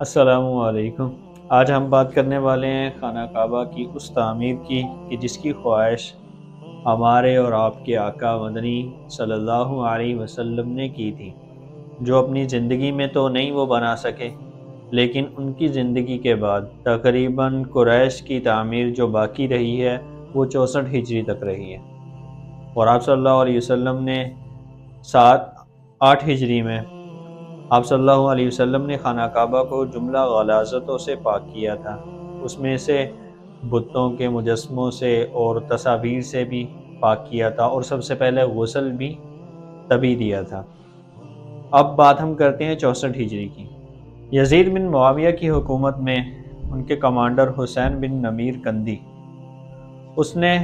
السلام علیکم۔ آج ہم بات کرنے والے ہیں خانہ کعبہ کی اس تعمیر کی کہ جس کی خواہش ہمارے اور آپ کے آقا مدنی صلی اللہ علیہ وسلم نے کی تھی، جو اپنی زندگی میں تو نہیں وہ بنا سکے، لیکن ان کی زندگی کے بعد تقریباً قریش کی تعمیر جو باقی رہی ہے وہ 64 ہجری تک رہی ہے، اور آپ صلی اللہ علیہ وسلم نے 8 ہجری میں آپ صلی اللہ علیہ وسلم نے خانہ کعبہ کو جملہ غلاظتوں سے پاک کیا تھا، اس میں سے بتوں کے مجسموں سے اور تصاویر سے بھی پاک کیا تھا، اور سب سے پہلے غسل بھی تبھی دیا تھا۔ اب بات ہم کرتے ہیں 64 ہجری کی۔ یزید بن معاویہ کی حکومت میں ان کے کمانڈر حسین بن نمیر کندی، اس نے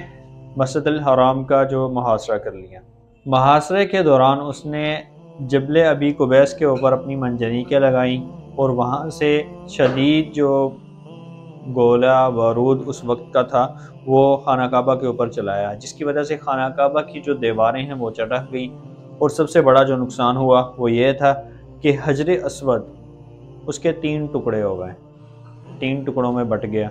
مسجد الحرام کا جو محاصرہ کر لیا۔ محاصرے کے دوران اس نے جبل ابی قبیس کے اوپر اپنی منجنیقیں لگائیں، اور وہاں سے شدید جو گولہ بارود اس وقت کا تھا وہ خانہ کعبہ کے اوپر چلایا، جس کی وجہ سے خانہ کعبہ کی جو دیواریں ہیں وہ چٹک گئی، اور سب سے بڑا جو نقصان ہوا وہ یہ تھا کہ حجر اسود اس کے 3 ٹکڑے ہو گئے، 3 ٹکڑوں میں بٹ گیا۔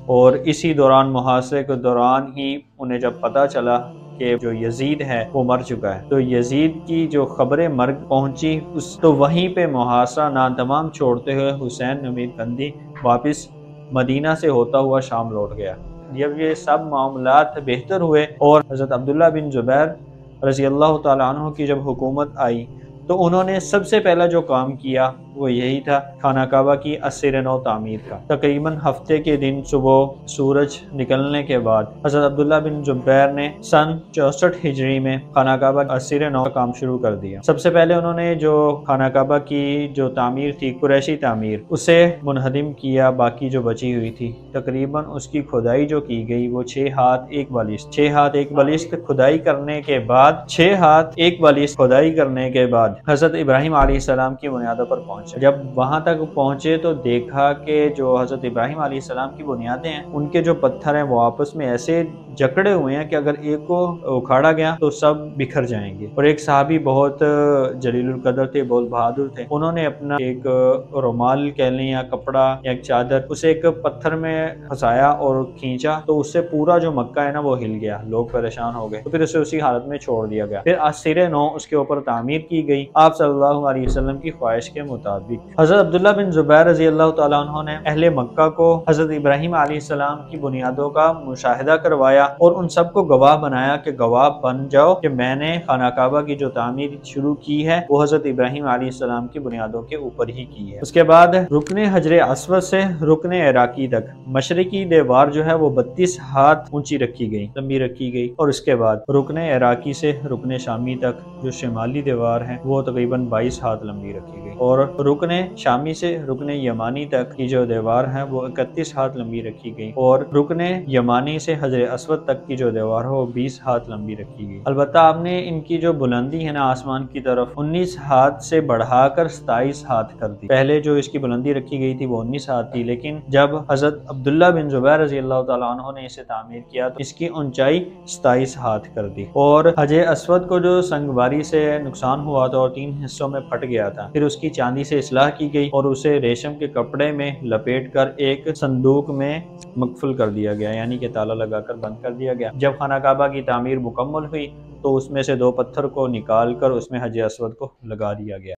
اور اسی دوران محاصرے کے دوران ہی انہیں جب پتہ چلا کہ جو یزید ہے وہ مر چکا ہے، تو یزید کی جو خبر مرگ پہنچی تو وہیں پہ محاصرہ ناتمام چھوڑتے ہوئے حسین نمیر کندی واپس مدینہ سے ہوتا ہوا شام لوٹ گیا۔ جب یہ سب معاملات بہتر ہوئے اور حضرت عبداللہ بن زبیر رضی اللہ تعالیٰ عنہ کی جب حکومت آئی، تو انہوں نے سب سے پہلا جو کام کیا وہ یہی تھا خانہ کعبہ کی ازسر نو تعمیر کا۔ تقریباً ہفتے کے دن صبح سورج نکلنے کے بعد حضرت عبداللہ بن زبیر نے سن 64 ہجری میں خانہ کعبہ کی ازسر نو کا کام شروع کر دیا۔ سب سے پہلے انہوں نے جو خانہ کعبہ کی جو تعمیر تھی، قریشی تعمیر، اسے منہدم کیا، باقی جو بچی ہوئی تھی تقریباً اس کی کھدائی جو کی گئی وہ 6 ہاتھ 1 بالشت 6 ہاتھ 1 بالشت کھدائی کرنے کے بعد 6 ہاتھ 1 بالشت کھدائی کرنے کے بعد حضرت ابراہیم علیہ السلام کی بنیادوں پر پہنچے۔ جب وہاں تک پہنچے تو دیکھا کہ جو حضرت ابراہیم علیہ السلام کی بنیادیں ہیں ان کے جو پتھر ہیں وہ آپس میں ایسے جکڑے ہوئے ہیں کہ اگر ایک کو اکھاڑا گیا تو سب بکھر جائیں گے۔ اور ایک صحابی بہت جلیل القدر تھے، بہت بہادر تھے، انہوں نے اپنا ایک رومال کہہ لیں یا کپڑا یا ایک چادر اسے ایک پتھر میں پھنسایا اور کھینچا، تو اس سے پورا جو مکہ ہے نا وہ ہل گیا، لوگ پریشان ہو گئے، تو پھر اسے اسی حالت میں چھوڑ دیا گیا۔ پھر ازسر نو اس کے اوپر تعمیر کی گئی آپ صلی اللہ علیہ وسلم کی خواہش کے مطابق۔ حضرت عبداللہ بن زبیر رضی اللہ تعالیٰ عنہ نے اہل مکہ کو حضرت ابراہیم علیہ السلام کی بنیادوں کا مشاہدہ کروایا اور ان سب کو گواہ بنایا کہ گواہ بن جاؤ کہ میں نے خانہ کعبہ کی جو تعمیر شروع کی ہے وہ حضرت ابراہیم علیہ السلام کی بنیادوں کے اوپر ہی کی ہے۔ اس کے بعد رکن حجر اسود سے رکن عراقی تک مشرقی دیوار جو ہے وہ 32 ہاتھ اونچی رکھی گئی، لمبی رکھی گئی، اور اس کے بعد رکن عراقی سے رکن شامی تک جو شمالی دیوار ہے وہ تقریباً 22 ہاتھ لمبی رکھی گئی، اور رکن شامی سے رکن یمانی تک کی جو دیوار ہے وہ 31 ہاتھ لمبی رکھی گئی، اور رکن یمانی سے حجر اسود تک کی جو دیوار ہے وہ 20 ہاتھ لمبی رکھی گئی۔ البتہ آپ نے ان کی جو بلندی ہے نا آسمان کی طرف 19 ہاتھ سے بڑھا کر 27 ہاتھ کر دی۔ پہلے جو اس کی بلندی رکھی گئی تھی وہ 19 ہاتھ تھی، لیکن جب حضرت عبداللہ بن زبیر رضی اللہ تعالیٰ عنہ نے اسے تعمیر کیا تو اس کی اونچائی 27 ہاتھ کر دی۔ اور حجر اسود کو جو سنگ باری سے نقصان ہوا تھا اور 3 حصوں میں پھٹ گیا تھا، پھر اس کی چاندی سے اصلاح کی گئی اور اسے ریشم کے کپڑے میں لپیٹ کر ایک صندوق میں مقفل کر دیا گیا، یعنی کہ تالا لگا کر بند کر دیا گیا۔ جب خانہ کعبہ کی تعمیر مکمل ہوئی تو اس میں سے 2 پتھر کو نکال کر اس میں حجر اسود کو لگا دیا گیا۔